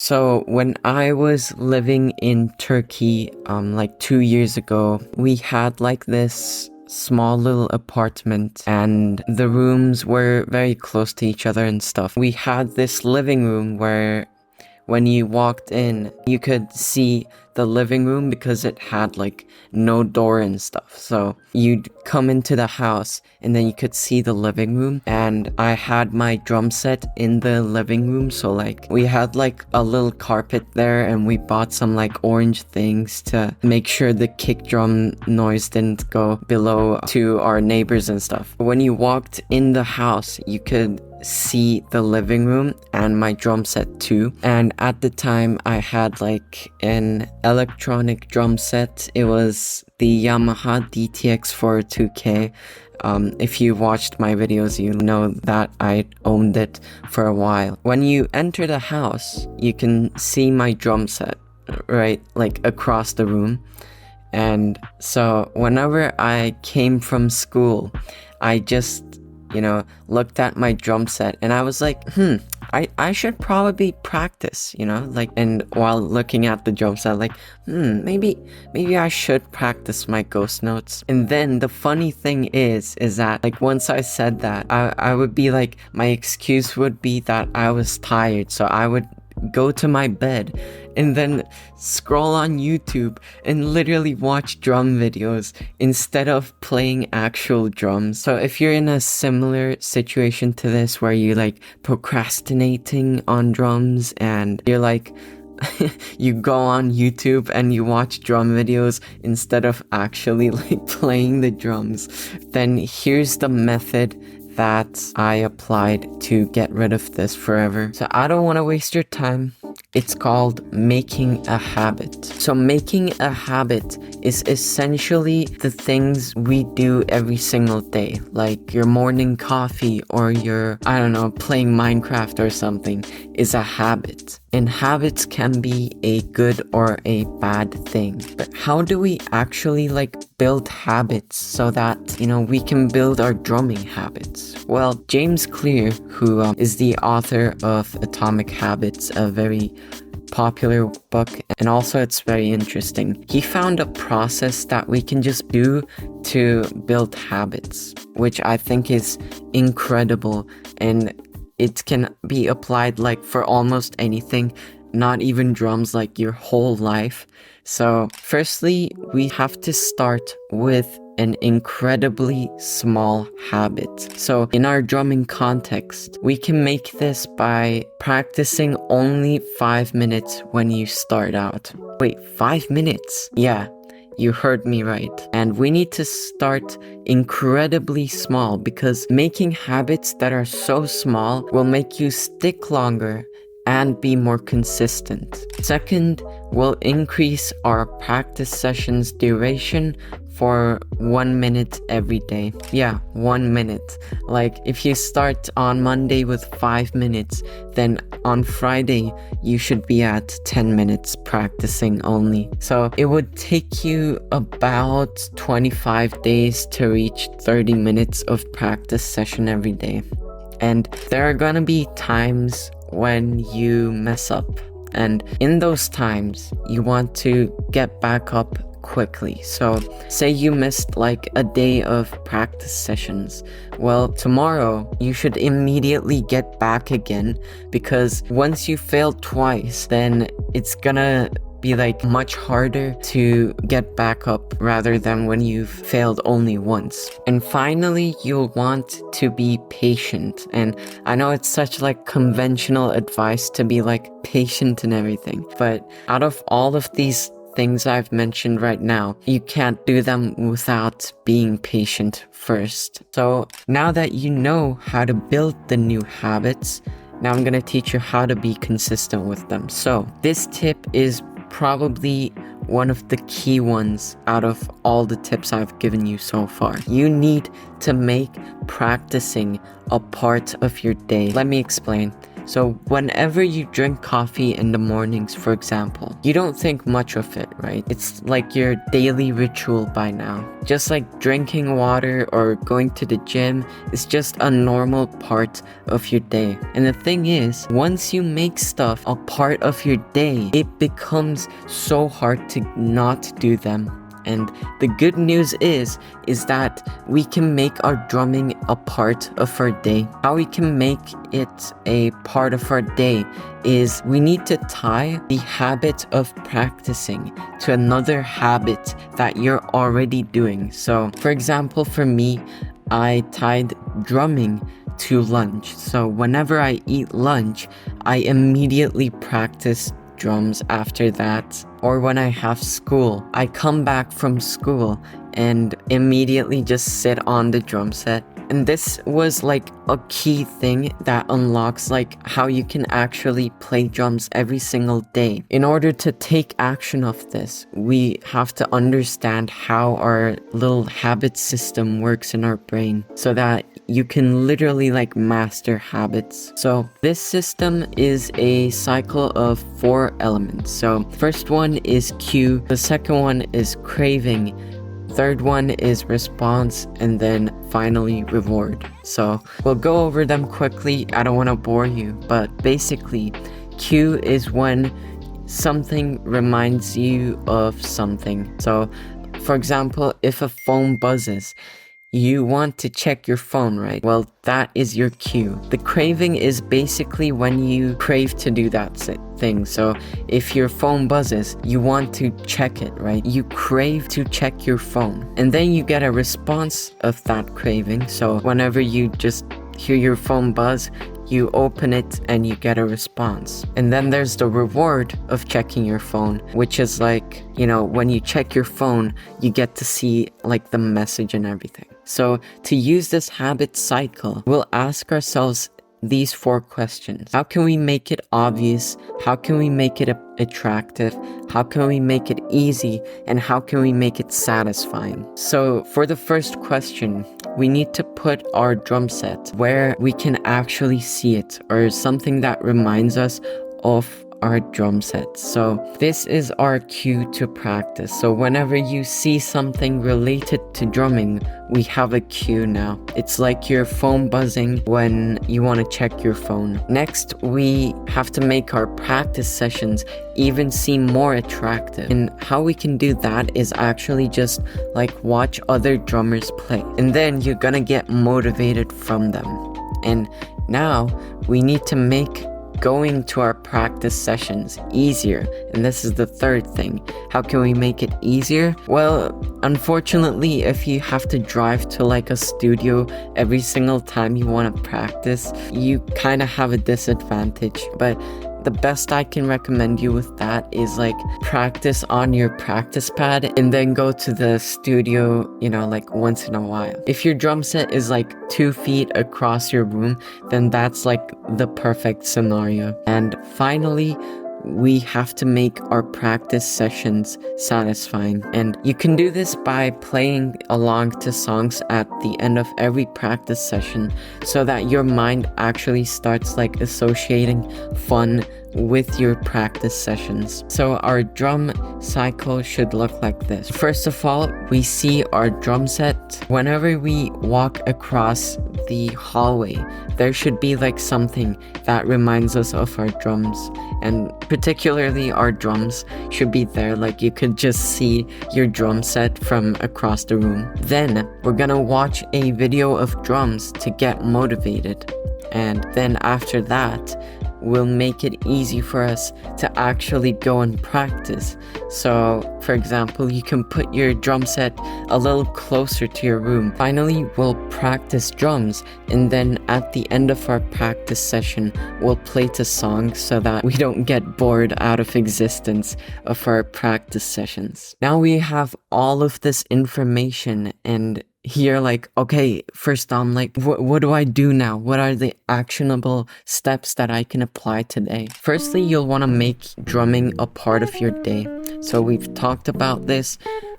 So when I was living in Turkey, like 2 years ago, we had like this small little apartment and the rooms were very close to each other and stuff. We had this living room where when you walked in, you could see the living room because it had like no door and stuff. So you'd come into the house and then you could see the living room, and I had my drum set in the living room. So like we had like a little carpet there, and we bought some like orange things to make sure the kick drum noise didn't go below to our neighbors and stuff. When you walked in the house, you could see the living room and my drum set too. And at the time I had like an electronic drum set. It was the Yamaha DTX 2K. If you watched my videos, you know that I owned it for a while. When you enter the house, you can see my drum set right like across the room. And so whenever I came from school, I just looked at my drum set and I was like, I should probably practice, like, and while looking at the drum set, like, maybe I should practice my ghost notes. And then the funny thing is that like once I said that, I would be like, my excuse would be that I was tired. So I would go to my bed and then scroll on YouTube and literally watch drum videos instead of playing actual drums. So if you're in a similar situation to this where you're like procrastinating on drums and you're like you go on YouTube and you watch drum videos instead of actually like playing the drums, then here's the method that I applied to get rid of this forever. So I don't want to waste your time. It's called making a habit. So making a habit is essentially the things we do every single day, like your morning coffee or your, playing Minecraft or something is a habit. And habits can be a good or a bad thing. But how do we actually build habits so that, we can build our drumming habits? Well, James Clear, who is the author of Atomic Habits, a very popular book, and also it's very interesting. He found a process that we can just do to build habits, which I think is incredible, and it can be applied for almost anything, not even drums, your whole life. So firstly, we have to start with an incredibly small habit. So in our drumming context, we can make this by practicing only 5 minutes when you start out. Wait, 5 minutes? Yeah, you heard me right. And we need to start incredibly small, because making habits that are so small will make you stick longer and be more consistent. Second, we'll increase our practice sessions duration for 1 minute every day. Yeah, 1 minute. If you start on Monday with 5 minutes, then on Friday you should be at 10 minutes practicing only. So it would take you about 25 days to reach 30 minutes of practice session every day. And there are gonna be times when you mess up, and in those times you want to get back up quickly. So say you missed a day of practice sessions. Well, tomorrow you should immediately get back again, because once you failed twice, then it's gonna be much harder to get back up rather than when you've failed only once. And finally, you'll want to be patient. And I know it's such conventional advice to be patient and everything, but out of all of these things I've mentioned right now, you can't do them without being patient first. So now that you know how to build the new habits, now I'm gonna teach you how to be consistent with them. So this tip is probably one of the key ones out of all the tips I've given you so far. You need to make practicing a part of your day. Let me explain. So whenever you drink coffee in the mornings, for example, you don't think much of it, right? It's like your daily ritual by now. Just like drinking water or going to the gym is just a normal part of your day. And the thing is, once you make stuff a part of your day, it becomes so hard to not do them. And the good news is that we can make our drumming a part of our day. How we can make it a part of our day is we need to tie the habit of practicing to another habit that you're already doing. So, for example, for me, I tied drumming to lunch. So whenever I eat lunch, I immediately practice drums after that. Or when I have school, I come back from school and immediately just sit on the drum set. And this was like a key thing that unlocks like how you can actually play drums every single day. In order to take action of this, we have to understand how our little habit system works in our brain so that you can literally like master habits. So this system is a cycle of 4 elements. So first one is cue, the second one is craving, third one is response, and then finally reward. So we'll go over them quickly. I don't want to bore you, but basically cue is when something reminds you of something. So for example, if a phone buzzes, you want to check your phone, right? Well, that is your cue. The craving is basically when you crave to do that thing. So if your phone buzzes, you want to check it, right? You crave to check your phone. And then you get a response of that craving. So whenever you just hear your phone buzz, you open it and you get a response. And then there's the reward of checking your phone, which is like, you know, when you check your phone, you get to see like the message and everything. So to use this habit cycle, we'll ask ourselves these 4 questions. How can we make it obvious? How can we make it attractive? How can we make it easy? And how can we make it satisfying? So for the first question, we need to put our drum set where we can actually see it, or something that reminds us of our drum set. So this is our cue to practice. So whenever you see something related to drumming, we have a cue now. It's like your phone buzzing when you want to check your phone. Next, we have to make our practice sessions even seem more attractive. And how we can do that is actually just like watch other drummers play. And then you're gonna get motivated from them. And now we need to make going to our practice sessions easier. And this is the third thing. How can we make it easier? Well, unfortunately, if you have to drive to like a studio every single time you want to practice, you kind of have a disadvantage. But the best I can recommend you with that is like practice on your practice pad and then go to the studio, you know, like once in a while. If your drum set is like 2 feet across your room, then that's like the perfect scenario. And finally, we have to make our practice sessions satisfying. And you can do this by playing along to songs at the end of every practice session so that your mind actually starts like associating fun with your practice sessions. So our drum cycle should look like this. First of all, we see our drum set. Whenever we walk across the hallway, there should be like something that reminds us of our drums, and particularly our drums should be there, like you could just see your drum set from across the room. Then we're gonna watch a video of drums to get motivated, and then after that will make it easy for us to actually go and practice. So, for example, you can put your drum set a little closer to your room. Finally, we'll practice drums, and then at the end of our practice session, we'll play to songs so that we don't get bored out of existence of our practice sessions. Now we have all of this information, and here, like, okay, first I'm like, what do I do now? What are the actionable steps that I can apply today? Firstly, you'll want to make drumming a part of your day. So we've talked about this.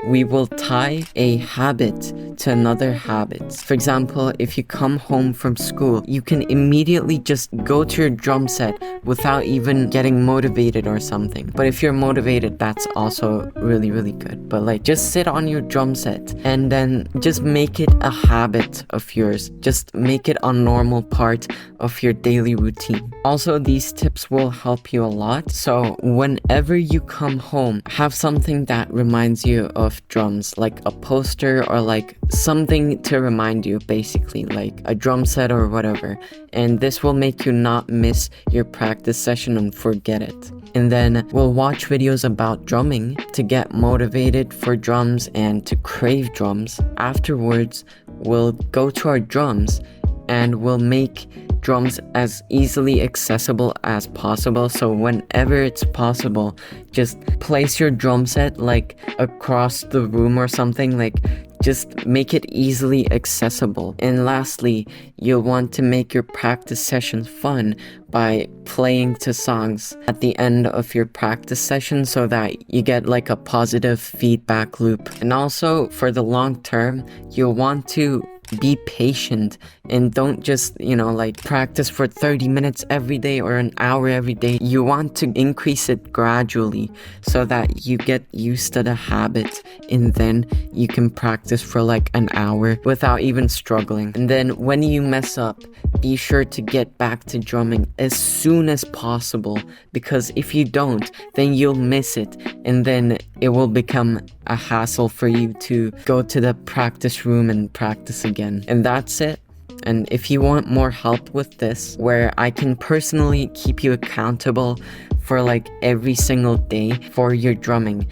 we will tie a habit to another habit. For example, if you come home from school, you can immediately just go to your drum set without even getting motivated or something. But if you're motivated, that's also really, really good. But like, just sit on your drum set and then just make it a habit of yours. Just make it a normal part of your daily routine. Also, these tips will help you a lot. So whenever you come home, have something that reminds you of drums, like a poster or like something to remind you, basically like a drum set or whatever. And this will make you not miss your practice session and forget it. And then we'll watch videos about drumming to get motivated for drums and to crave drums. Afterwards, we'll go to our drums and we'll make drums as easily accessible as possible. So whenever it's possible, just place your drum set like across the room or something, like just make it easily accessible. And lastly, you'll want to make your practice sessions fun by playing to songs at the end of your practice session so that you get like a positive feedback loop. And also for the long term, you'll want to be patient and don't just, like practice for 30 minutes every day or an hour every day. You want to increase it gradually so that you get used to the habit, and then you can practice for like an hour without even struggling. And then when you mess up, be sure to get back to drumming as soon as possible, because if you don't, then you'll miss it, and then it will become a hassle for you to go to the practice room and practice again. And that's it. And if you want more help with this, where I can personally keep you accountable for like every single day for your drumming,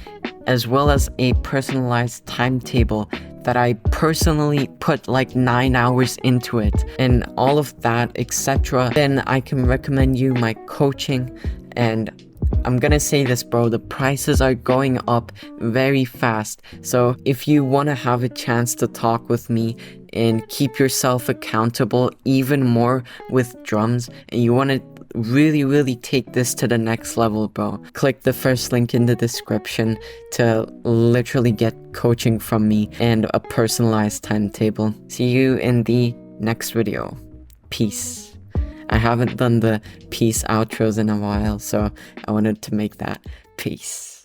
as well as a personalized timetable that I personally put like 9 hours into it and all of that, etc., then I can recommend you my coaching. And I'm gonna say this, bro, the prices are going up very fast. So if you want to have a chance to talk with me and keep yourself accountable even more with drums, and you want to really take this to the next level, bro, click the first link in the description to literally get coaching from me and a personalized timetable. See you in the next video. Peace. I haven't done the peace outros in a while, so I wanted to make that. Peace.